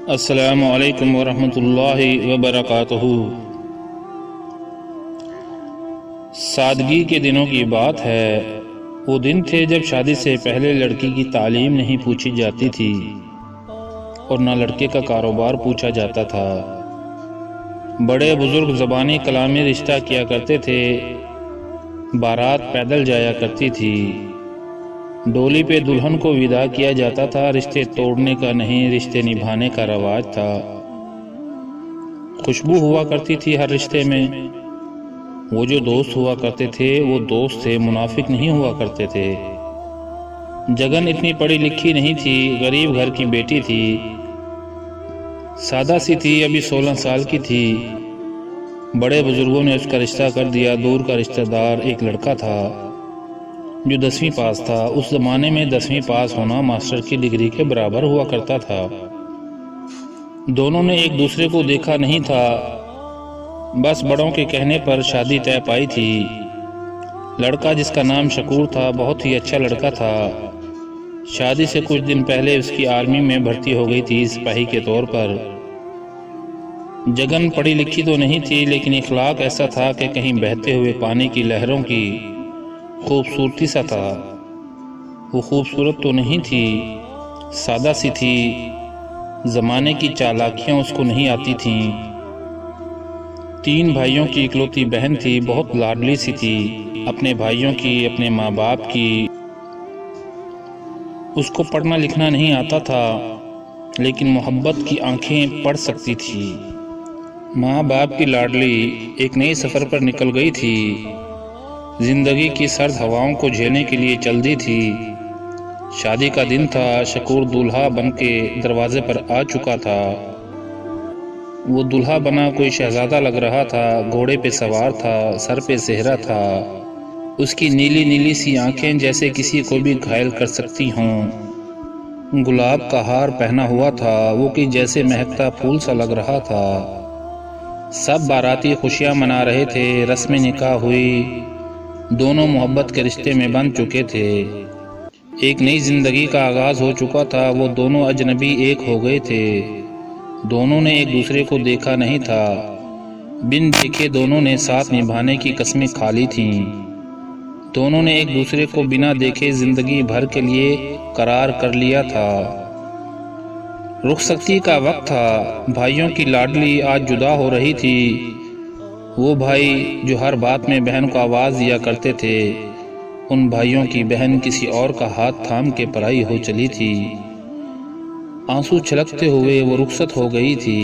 السلام علیکم ورحمۃ اللہ وبرکاتہ۔ سادگی کے دنوں کی بات ہے۔ وہ دن تھے جب شادی سے پہلے لڑکی کی تعلیم نہیں پوچھی جاتی تھی اور نہ لڑکے کا کاروبار پوچھا جاتا تھا۔ بڑے بزرگ زبانی کلامی رشتہ کیا کرتے تھے، بارات پیدل جایا کرتی تھی، ڈولی پہ دلہن کو ودا کیا جاتا تھا۔ رشتے توڑنے کا نہیں، رشتے نبھانے کا رواج تھا۔ خوشبو ہوا کرتی تھی ہر رشتے میں۔ وہ جو دوست ہوا کرتے تھے وہ دوست تھے، منافق نہیں ہوا کرتے تھے۔ جگن اتنی پڑھی لکھی نہیں تھی، غریب گھر کی بیٹی تھی، سادہ سی تھی، ابھی 16 سال کی تھی۔ بڑے بزرگوں نے اس کا رشتہ کر دیا۔ دور کا رشتہ دار ایک لڑکا تھا جو 10ویں پاس تھا۔ اس زمانے میں 10ویں پاس ہونا ماسٹر کی ڈگری کے برابر ہوا کرتا تھا۔ دونوں نے ایک دوسرے کو دیکھا نہیں تھا، بس بڑوں کے کہنے پر شادی طے پائی تھی۔ لڑکا جس کا نام شکور تھا بہت ہی اچھا لڑکا تھا۔ شادی سے کچھ دن پہلے اس کی آرمی میں بھرتی ہو گئی تھی سپاہی کے طور پر۔ جگن پڑھی لکھی تو نہیں تھی، لیکن اخلاق ایسا تھا کہ کہیں بہتے ہوئے پانی کی لہروں کی خوبصورتی سا تھا۔ وہ خوبصورت تو نہیں تھی، سادہ سی تھی، زمانے کی چالاکیاں اس کو نہیں آتی تھیں۔ 3 بھائیوں کی اکلوتی بہن تھی، بہت لاڈلی سی تھی، اپنے بھائیوں کی، اپنے ماں باپ کی۔ اس کو پڑھنا لکھنا نہیں آتا تھا، لیکن محبت کی آنکھیں پڑھ سکتی تھی۔ ماں باپ کی لاڈلی ایک نئے سفر پر نکل گئی تھی، زندگی کی سرد ہواؤں کو جھیلنے کے لیے چل دی تھی۔ شادی کا دن تھا، شکور دولہا بن کے دروازے پر آ چکا تھا۔ وہ دولہا بنا کوئی شہزادہ لگ رہا تھا، گھوڑے پہ سوار تھا، سر پہ سہرا تھا۔ اس کی نیلی نیلی سی آنکھیں جیسے کسی کو بھی گھائل کر سکتی ہوں۔ گلاب کا ہار پہنا ہوا تھا، وہ کہ جیسے مہکتا پھول سا لگ رہا تھا۔ سب باراتی خوشیاں منا رہے تھے، رسم نکاح ہوئی، دونوں محبت کے رشتے میں بن چکے تھے۔ ایک نئی زندگی کا آغاز ہو چکا تھا۔ وہ دونوں اجنبی ایک ہو گئے تھے، دونوں نے ایک دوسرے کو دیکھا نہیں تھا، بن دیکھے دونوں نے ساتھ نبھانے کی قسمیں کھا لی تھیں۔ دونوں نے ایک دوسرے کو بنا دیکھے زندگی بھر کے لیے قرار کر لیا تھا۔ رخصتی کا وقت تھا، بھائیوں کی لاڈلی آج جدا ہو رہی تھی۔ وہ بھائی جو ہر بات میں بہن کو آواز دیا کرتے تھے، ان بھائیوں کی بہن کسی اور کا ہاتھ تھام کے پرائی ہو چلی تھی۔ آنسو چھلکتے ہوئے وہ رخصت ہو گئی تھی۔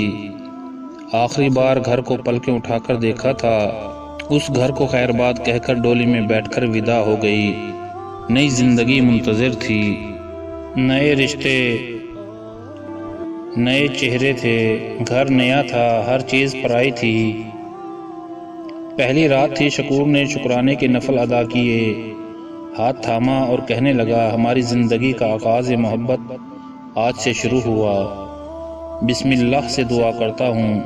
آخری بار گھر کو پلکیں اٹھا کر دیکھا تھا، اس گھر کو خیر بات کہہ کر ڈولی میں بیٹھ کر ودا ہو گئی۔ نئی زندگی منتظر تھی، نئے رشتے، نئے چہرے تھے، گھر نیا تھا، ہر چیز پرائی تھی۔ پہلی رات تھی، شکور نے شکرانے کے نفل ادا کیے، ہاتھ تھاما اور کہنے لگا، ہماری زندگی کا آغاز محبت آج سے شروع ہوا۔ بسم اللہ سے دعا کرتا ہوں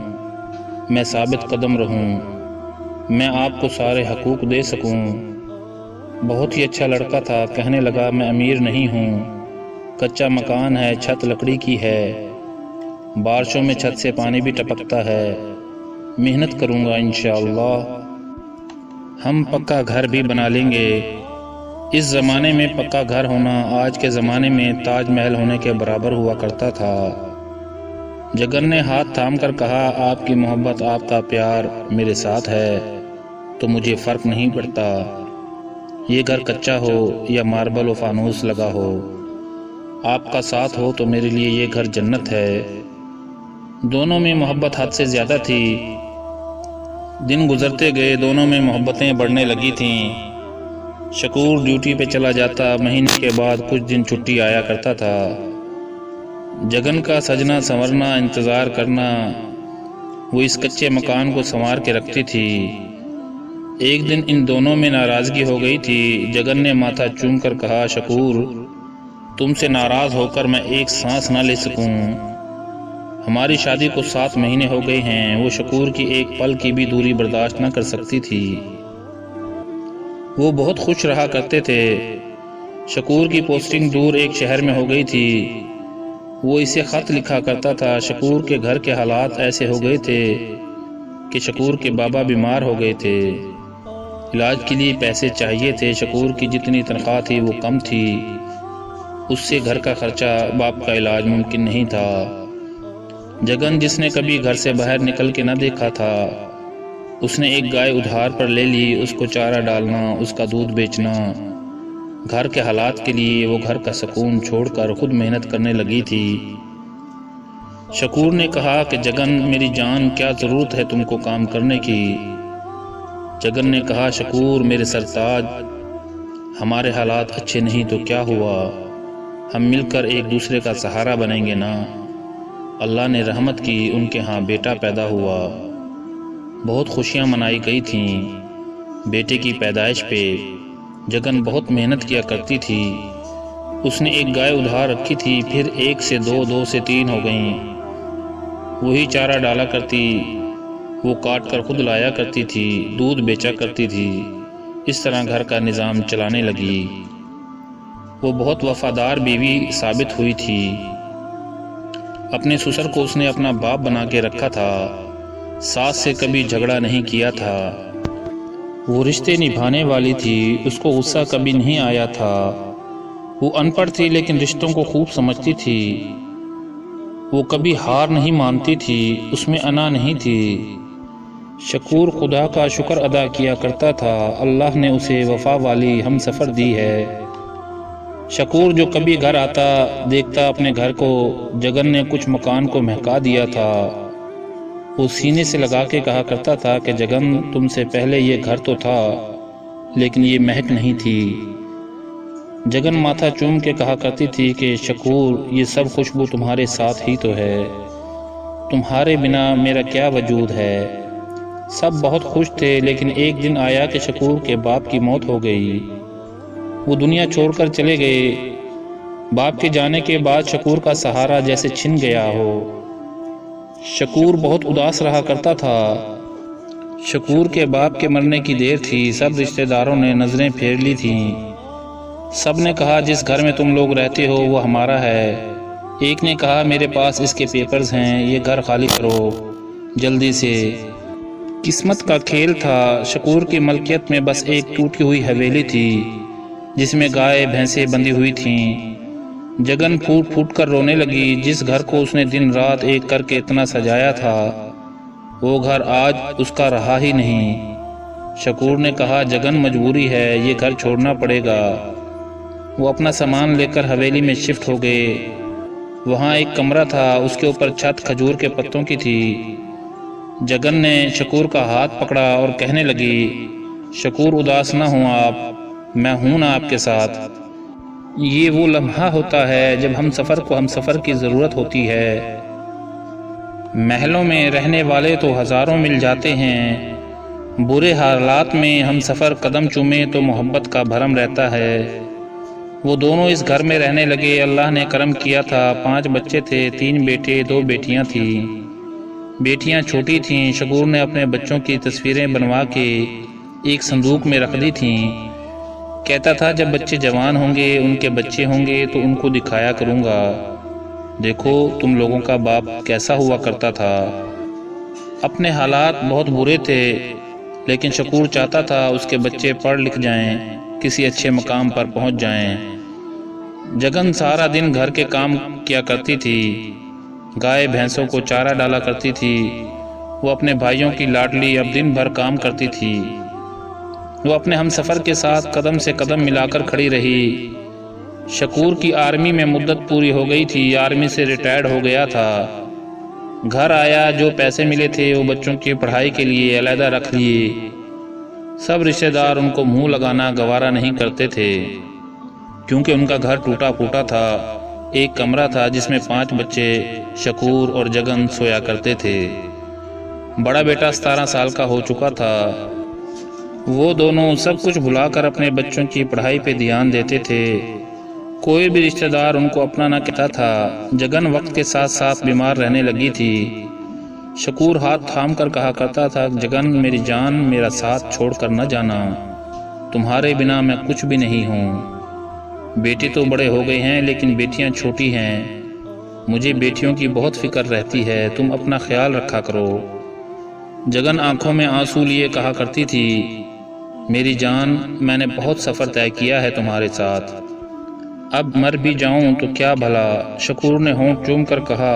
میں ثابت قدم رہوں، میں آپ کو سارے حقوق دے سکوں۔ بہت ہی اچھا لڑکا تھا، کہنے لگا، میں امیر نہیں ہوں، کچا مکان ہے، چھت لکڑی کی ہے، بارشوں میں چھت سے پانی بھی ٹپکتا ہے، محنت کروں گا انشاءاللہ، ہم پکا گھر بھی بنا لیں گے۔ اس زمانے میں پکا گھر ہونا آج کے زمانے میں تاج محل ہونے کے برابر ہوا کرتا تھا۔ جگن نے ہاتھ تھام کر کہا، آپ کی محبت، آپ کا پیار میرے ساتھ ہے تو مجھے فرق نہیں پڑتا، یہ گھر کچا ہو یا ماربل و فانوس لگا ہو، آپ کا ساتھ ہو تو میرے لیے یہ گھر جنت ہے۔ دونوں میں محبت حد سے زیادہ تھی۔ دن گزرتے گئے، دونوں میں محبتیں بڑھنے لگی تھیں۔ شکور ڈیوٹی پہ چلا جاتا، مہینے کے بعد کچھ دن چھٹی آیا کرتا تھا۔ جگن کا سجنا سنورنا، انتظار کرنا، وہ اس کچے مکان کو سنوار کے رکھتی تھی۔ ایک دن ان دونوں میں ناراضگی ہو گئی تھی۔ جگن نے ماتھا چوم کر کہا، شکور، تم سے ناراض ہو کر میں ایک سانس نہ لے سکوں، ہماری شادی کو 7 مہینے ہو گئے ہیں۔ وہ شکور کی ایک پل کی بھی دوری برداشت نہ کر سکتی تھی۔ وہ بہت خوش رہا کرتے تھے۔ شکور کی پوسٹنگ دور ایک شہر میں ہو گئی تھی۔ وہ اسے خط لکھا کرتا تھا۔ شکور کے گھر کے حالات ایسے ہو گئے تھے کہ شکور کے بابا بیمار ہو گئے تھے، علاج کے لیے پیسے چاہیے تھے۔ شکور کی جتنی تنخواہ تھی وہ کم تھی، اس سے گھر کا خرچہ، باپ کا علاج ممکن نہیں تھا۔ جگن، جس نے کبھی گھر سے باہر نکل کے نہ دیکھا تھا، اس نے ایک گائے ادھار پر لے لی۔ اس کو چارہ ڈالنا، اس کا دودھ بیچنا، گھر کے حالات کے لیے وہ گھر کا سکون چھوڑ کر خود محنت کرنے لگی تھی۔ شکور نے کہا کہ جگن میری جان، کیا ضرورت ہے تم کو کام کرنے کی؟ جگن نے کہا شکور میرے سرتاج، ہمارے حالات اچھے نہیں تو کیا ہوا، ہم مل کر ایک دوسرے کا سہارا بنیں گے نا۔ اللہ نے رحمت کی، ان کے ہاں بیٹا پیدا ہوا، بہت خوشیاں منائی گئی تھیں۔ بیٹے کی پیدائش پہ جگن بہت محنت کیا کرتی تھی۔ اس نے ایک گائے ادھار رکھی تھی، پھر 1 سے 2، 2 سے 3 ہو گئیں۔ وہی چارہ ڈالا کرتی، وہ کاٹ کر خود لایا کرتی تھی، دودھ بیچا کرتی تھی۔ اس طرح گھر کا نظام چلانے لگی۔ وہ بہت وفادار بیوی ثابت ہوئی تھی۔ اپنے سسر کو اس نے اپنا باپ بنا کے رکھا تھا، ساس سے کبھی جھگڑا نہیں کیا تھا۔ وہ رشتے نبھانے والی تھی، اس کو غصہ کبھی نہیں آیا تھا۔ وہ ان پڑھ تھی لیکن رشتوں کو خوب سمجھتی تھی۔ وہ کبھی ہار نہیں مانتی تھی، اس میں انا نہیں تھی۔ شکور خدا کا شکر ادا کیا کرتا تھا، اللہ نے اسے وفا والی ہم سفر دی ہے۔ شکور جو کبھی گھر آتا دیکھتا اپنے گھر کو، جگن نے کچھ مکان کو مہکا دیا تھا، وہ سینے سے لگا کے کہا کرتا تھا کہ جگن تم سے پہلے یہ گھر تو تھا لیکن یہ مہک نہیں تھی۔ جگن ماتھا چوم کے کہا کرتی تھی کہ شکور یہ سب خوشبو تمہارے ساتھ ہی تو ہے، تمہارے بنا میرا کیا وجود ہے۔ سب بہت خوش تھے، لیکن ایک دن آیا کہ شکور کے باپ کی موت ہو گئی، وہ دنیا چھوڑ کر چلے گئے۔ باپ کے جانے کے بعد شکور کا سہارا جیسے چھن گیا ہو۔ شکور بہت اداس رہا کرتا تھا۔ شکور کے باپ کے مرنے کی دیر تھی، سب رشتہ داروں نے نظریں پھیر لی تھیں۔ سب نے کہا جس گھر میں تم لوگ رہتے ہو وہ ہمارا ہے۔ ایک نے کہا میرے پاس اس کے پیپرز ہیں، یہ گھر خالی کرو جلدی سے۔ قسمت کا کھیل تھا، شکور کی ملکیت میں بس ایک ٹوٹی ہوئی حویلی تھی جس میں گائے بھینسیں بندھی ہوئی تھیں۔ جگن پھوٹ پھوٹ کر رونے لگی۔ جس گھر کو اس نے دن رات ایک کر کے اتنا سجایا تھا، وہ گھر آج اس کا رہا ہی نہیں۔ شکور نے کہا جگن مجبوری ہے، یہ گھر چھوڑنا پڑے گا۔ وہ اپنا سامان لے کر حویلی میں شفٹ ہو گئے۔ وہاں ایک کمرہ تھا، اس کے اوپر چھت کھجور کے پتوں کی تھی۔ جگن نے شکور کا ہاتھ پکڑا اور کہنے لگی شکور اداس نہ ہوں آپ، میں ہوں نا آپ کے ساتھ۔ یہ وہ لمحہ ہوتا ہے جب ہم سفر کو ہم سفر کی ضرورت ہوتی ہے۔ محلوں میں رہنے والے تو ہزاروں مل جاتے ہیں، برے حالات میں ہم سفر قدم چومیں تو محبت کا بھرم رہتا ہے۔ وہ دونوں اس گھر میں رہنے لگے۔ اللہ نے کرم کیا تھا، 5 بچے تھے، 3 بیٹے 2 بیٹیاں تھیں۔ بیٹیاں چھوٹی تھیں۔ شکور نے اپنے بچوں کی تصویریں بنوا کے ایک صندوق میں رکھ دی تھیں۔ کہتا تھا جب بچے جوان ہوں گے، ان کے بچے ہوں گے تو ان کو دکھایا کروں گا، دیکھو تم لوگوں کا باپ کیسا ہوا کرتا تھا۔ اپنے حالات بہت برے تھے، لیکن شکور چاہتا تھا اس کے بچے پڑھ لکھ جائیں، کسی اچھے مقام پر پہنچ جائیں۔ جگن سارا دن گھر کے کام کیا کرتی تھی، گائے بھینسوں کو چارہ ڈالا کرتی تھی۔ وہ اپنے بھائیوں کی لاڈلی، اب دن بھر کام کرتی تھی۔ وہ اپنے ہم سفر کے ساتھ قدم سے قدم ملا کر کھڑی رہی۔ شکور کی آرمی میں مدت پوری ہو گئی تھی، آرمی سے ریٹائرڈ ہو گیا تھا۔ گھر آیا، جو پیسے ملے تھے وہ بچوں کی پڑھائی کے لیے علیحدہ رکھ لیے۔ سب رشتہ دار ان کو منہ لگانا گوارا نہیں کرتے تھے، کیونکہ ان کا گھر ٹوٹا پھوٹا تھا۔ ایک کمرہ تھا جس میں 5 بچے شکور اور جگن سویا کرتے تھے۔ بڑا بیٹا 17 سال کا ہو چکا تھا۔ وہ دونوں سب کچھ بھلا کر اپنے بچوں کی پڑھائی پہ دھیان دیتے تھے۔ کوئی بھی رشتہ دار ان کو اپنا نہ کہتا تھا۔ جگن وقت کے ساتھ ساتھ بیمار رہنے لگی تھی۔ شکور ہاتھ تھام کر کہا کرتا تھا جگن میری جان، میرا ساتھ چھوڑ کر نہ جانا، تمہارے بنا میں کچھ بھی نہیں ہوں۔ بیٹے تو بڑے ہو گئے ہیں لیکن بیٹیاں چھوٹی ہیں، مجھے بیٹیوں کی بہت فکر رہتی ہے، تم اپنا خیال رکھا کرو۔ جگن آنکھوں میں آنسو لیے کہا کرتی تھی، میری جان، میں نے بہت سفر طے کیا ہے تمہارے ساتھ، اب مر بھی جاؤں تو کیا بھلا۔ شکور نے ہونٹ چوم کر کہا،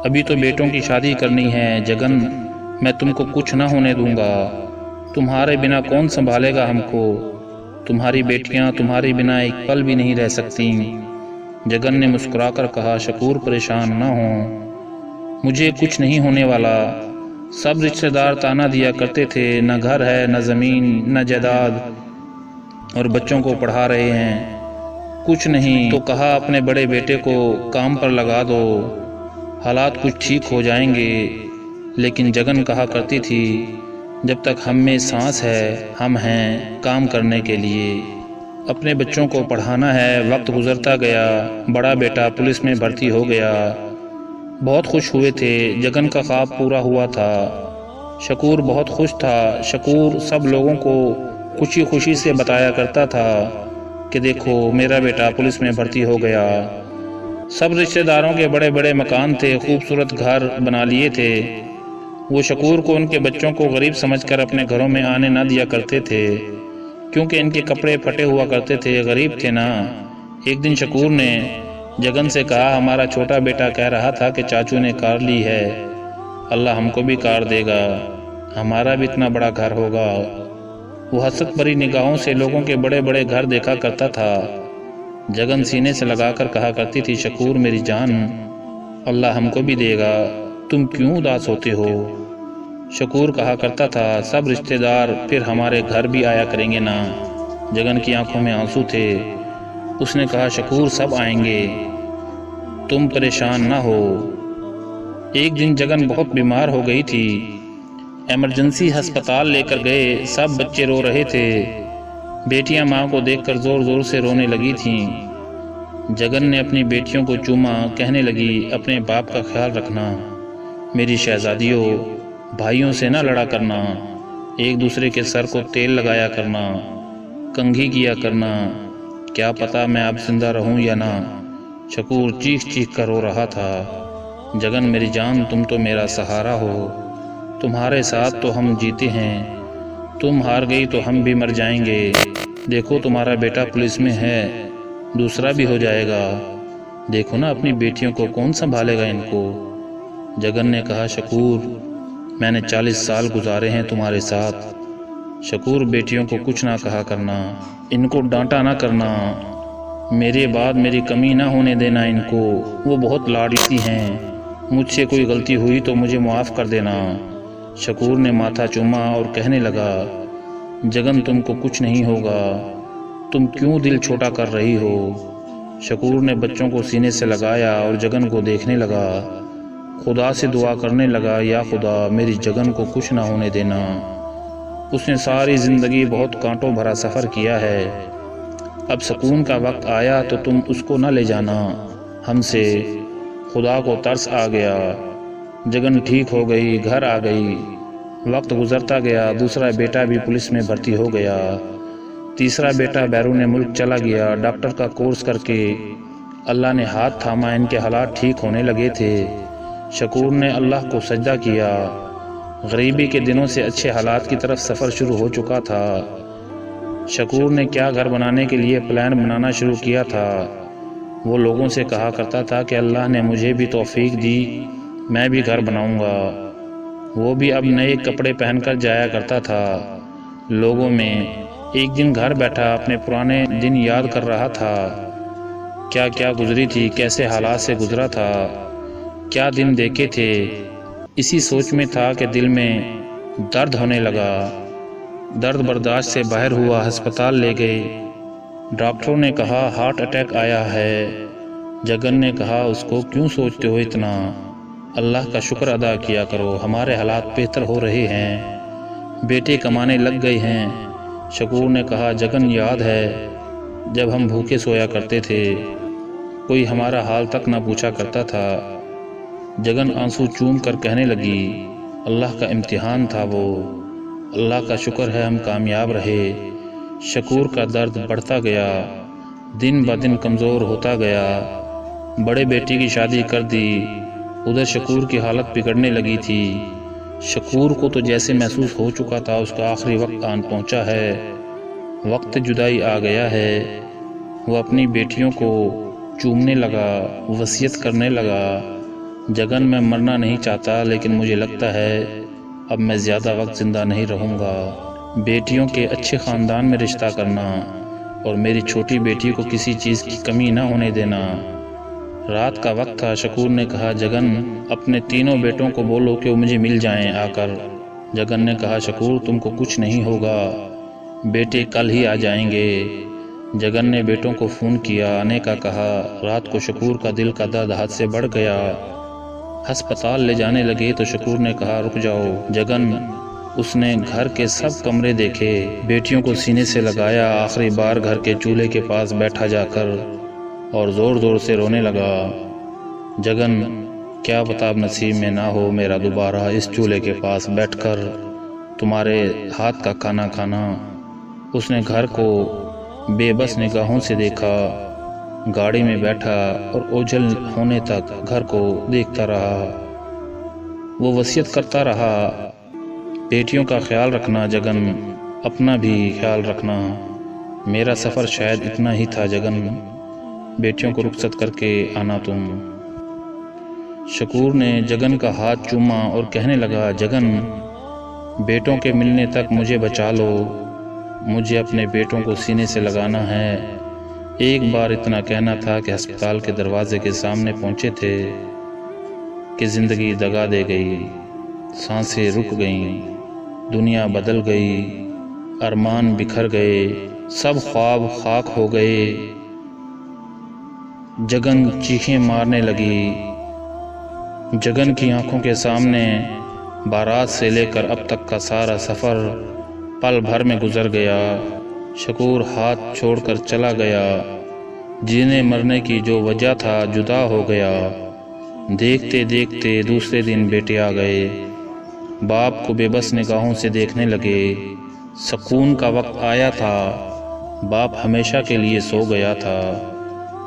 ابھی تو بیٹوں کی شادی کرنی ہے جگن، میں تم کو کچھ نہ ہونے دوں گا، تمہارے بنا کون سنبھالے گا ہم کو، تمہاری بیٹیاں تمہارے بنا ایک پل بھی نہیں رہ سکتی۔ جگن نے مسکرا کر کہا، شکور پریشان نہ ہوں، مجھے کچھ نہیں ہونے والا، سب رشتہ دار تانا دیا کرتے تھے، نہ گھر ہے نہ زمین نہ جائیداد، اور بچوں کو پڑھا رہے ہیں، کچھ نہیں تو کہا اپنے بڑے بیٹے کو کام پر لگا دو، حالات کچھ ٹھیک ہو جائیں گے۔ لیکن جگن کہا کرتی تھی، جب تک ہم میں سانس ہے ہم ہیں کام کرنے کے لیے، اپنے بچوں کو پڑھانا ہے۔ وقت گزرتا گیا، بڑا بیٹا پولیس میں بھرتی ہو گیا، بہت خوش ہوئے تھے، جگن کا خواب پورا ہوا تھا، شکور بہت خوش تھا۔ شکور سب لوگوں کو خوشی خوشی سے بتایا کرتا تھا کہ دیکھو میرا بیٹا پولیس میں بھرتی ہو گیا۔ سب رشتہ داروں کے بڑے بڑے مکان تھے، خوبصورت گھر بنا لیے تھے، وہ شکور کو ان کے بچوں کو غریب سمجھ کر اپنے گھروں میں آنے نہ دیا کرتے تھے، کیونکہ ان کے کپڑے پھٹے ہوا کرتے تھے، غریب تھے نا۔ ایک دن شکور نے جگن سے کہا، ہمارا چھوٹا بیٹا کہہ رہا تھا کہ چاچو نے کار لی ہے، اللہ ہم کو بھی کار دے گا، ہمارا بھی اتنا بڑا گھر ہوگا۔ وہ حسرت بھری نگاہوں سے لوگوں کے بڑے بڑے گھر دیکھا کرتا تھا۔ جگن سینے سے لگا کر کہا کرتی تھی، شکور میری جان، اللہ ہم کو بھی دے گا، تم کیوں اداس ہوتے ہو؟ شکور کہا کرتا تھا، سب رشتہ دار پھر ہمارے گھر بھی آیا کریں گے نا۔ جگن کی آنکھوں میں آنسو تھے، اس نے کہا، شکور سب آئیں گے، تم پریشان نہ ہو۔ ایک دن جگن بہت بیمار ہو گئی تھی، ایمرجنسی ہسپتال لے کر گئے، سب بچے رو رہے تھے، بیٹیاں ماں کو دیکھ کر زور زور سے رونے لگی تھیں۔ جگن نے اپنی بیٹیوں کو چوما، کہنے لگی، اپنے باپ کا خیال رکھنا، میری شہزادیوں، بھائیوں سے نہ لڑا کرنا، ایک دوسرے کے سر کو تیل لگایا کرنا، کنگھی کیا کرنا، کیا پتا میں اب زندہ رہوں یا نہ۔ شکور چیخ چیخ کر رو رہا تھا، جگن میری جان، تم تو میرا سہارا ہو، تمہارے ساتھ تو ہم جیتے ہیں، تم ہار گئی تو ہم بھی مر جائیں گے، دیکھو تمہارا بیٹا پولیس میں ہے، دوسرا بھی ہو جائے گا، دیکھو نا اپنی بیٹیوں کو کون سنبھالے گا ان کو۔ جگن نے کہا، شکور میں نے 40 سال گزارے ہیں تمہارے ساتھ، شکور بیٹیوں کو کچھ نہ کہا کرنا، ان کو ڈانٹا نہ کرنا، میرے بعد میری کمی نہ ہونے دینا ان کو، وہ بہت لاڈلی ہیں، مجھ سے کوئی غلطی ہوئی تو مجھے معاف کر دینا۔ شکور نے ماتھا چوما اور کہنے لگا، جگن تم کو کچھ نہیں ہوگا، تم کیوں دل چھوٹا کر رہی ہو؟ شکور نے بچوں کو سینے سے لگایا اور جگن کو دیکھنے لگا، خدا سے دعا کرنے لگا، یا خدا میری جگن کو کچھ نہ ہونے دینا، اس نے ساری زندگی بہت کانٹوں بھرا سفر کیا ہے، اب سکون کا وقت آیا تو تم اس کو نہ لے جانا ہم سے، خدا کو ترس آ گیا۔ جگن ٹھیک ہو گئی، گھر آ گئی، وقت گزرتا گیا، دوسرا بیٹا بھی پولیس میں بھرتی ہو گیا، تیسرا بیٹا بیرون ملک چلا گیا، ڈاکٹر کا کورس کر کے اللہ نے ہاتھ تھاما، ان کے حالات ٹھیک ہونے لگے تھے۔ شکور نے اللہ کو سجدہ کیا، غریبی کے دنوں سے اچھے حالات کی طرف سفر شروع ہو چکا تھا۔ شکور نے کیا گھر بنانے کے لیے پلان بنانا شروع کیا تھا، وہ لوگوں سے کہا کرتا تھا کہ اللہ نے مجھے بھی توفیق دی، میں بھی گھر بناؤں گا۔ وہ بھی اب نئے کپڑے پہن کر جایا کرتا تھا لوگوں میں۔ ایک دن گھر بیٹھا اپنے پرانے دن یاد کر رہا تھا، کیا کیا گزری تھی، کیسے حالات سے گزرا تھا، کیا دن دیکھے تھے۔ اسی سوچ میں تھا کہ دل میں درد ہونے لگا، درد برداشت سے باہر ہوا، ہسپتال لے گئے، ڈاکٹروں نے کہا ہارٹ اٹیک آیا ہے۔ جگن نے کہا، اس کو کیوں سوچتے ہو اتنا، اللہ کا شکر ادا کیا کرو، ہمارے حالات بہتر ہو رہے ہیں، بیٹے کمانے لگ گئے ہیں۔ شکور نے کہا، جگن یاد ہے جب ہم بھوکے سویا کرتے تھے، کوئی ہمارا حال تک نہ پوچھا کرتا تھا۔ جگن آنسو چوم کر کہنے لگی، اللہ کا امتحان تھا وہ، اللہ کا شکر ہے ہم کامیاب رہے۔ شکور کا درد بڑھتا گیا، دن بہ دن کمزور ہوتا گیا، بڑے بیٹی کی شادی کر دی۔ ادھر شکور کی حالت بگڑنے لگی تھی۔ شکور کو تو جیسے محسوس ہو چکا تھا اس کا آخری وقت آن پہنچا ہے، وقت جدائی آ گیا ہے۔ وہ اپنی بیٹیوں کو چومنے لگا، وصیت کرنے لگا، جگن میں مرنا نہیں چاہتا لیکن مجھے لگتا ہے اب میں زیادہ وقت زندہ نہیں رہوں گا۔ بیٹیوں کے اچھے خاندان میں رشتہ کرنا اور میری چھوٹی بیٹی کو کسی چیز کی کمی نہ ہونے دینا۔ رات کا وقت تھا۔ شکور نے کہا جگن اپنے تینوں بیٹوں کو بولو کہ وہ مجھے مل جائیں آ کر۔ جگن نے کہا شکور تم کو کچھ نہیں ہوگا، بیٹے کل ہی آ جائیں گے۔ جگن نے بیٹوں کو فون کیا، آنے کا کہا۔ رات کو شکور کا دل کا درد حد سے بڑھ گیا۔ ہسپتال لے جانے لگے تو شکور نے کہا رک جاؤ جگن۔ اس نے گھر کے سب کمرے دیکھے، بیٹیوں کو سینے سے لگایا، آخری بار گھر کے چولہے کے پاس بیٹھا جا کر اور زور زور سے رونے لگا۔ جگن کیا پتہ اب نصیب میں نہ ہو میرا دوبارہ اس چولہے کے پاس بیٹھ کر تمہارے ہاتھ کا کھانا کھانا۔ اس نے گھر کو بے بس نگاہوں سے دیکھا، گاڑی میں بیٹھا اور اوجھل ہونے تک گھر کو دیکھتا رہا۔ وہ وصیت کرتا رہا بیٹیوں کا خیال رکھنا جگن، اپنا بھی خیال رکھنا۔ میرا سفر شاید اتنا ہی تھا جگن، بیٹیوں کو رخصت کر کے آنا تم۔ شکور نے جگن کا ہاتھ چوما اور کہنے لگا جگن بیٹوں کے ملنے تک مجھے بچا لو، مجھے اپنے بیٹوں کو سینے سے لگانا ہے۔ ایک بار اتنا کہنا تھا کہ ہسپتال کے دروازے کے سامنے پہنچے تھے کہ زندگی دگا دے گئی، سانسیں رک گئیں، دنیا بدل گئی، ارمان بکھر گئے، سب خواب خاک ہو گئے۔ جگن چیخیں مارنے لگی۔ جگن کی آنکھوں کے سامنے بارات سے لے کر اب تک کا سارا سفر پل بھر میں گزر گیا۔ شکور ہاتھ چھوڑ کر چلا گیا، جینے مرنے کی جو وجہ تھا جدا ہو گیا۔ دیکھتے دیکھتے دوسرے دن بیٹے آ گئے، باپ کو بے بس نگاہوں سے دیکھنے لگے۔ سکون کا وقت آیا تھا، باپ ہمیشہ کے لیے سو گیا تھا۔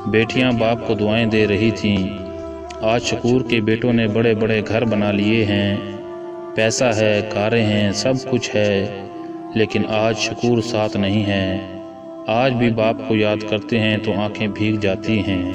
بیٹیاں باپ کو دعائیں دے رہی تھیں۔ آج شکور کے بیٹوں نے بڑے بڑے گھر بنا لیے ہیں، پیسہ ہے، کاریں ہیں، سب کچھ ہے، لیکن آج شکور ساتھ نہیں ہے۔ آج بھی باپ کو یاد کرتے ہیں تو آنکھیں بھیگ جاتی ہیں۔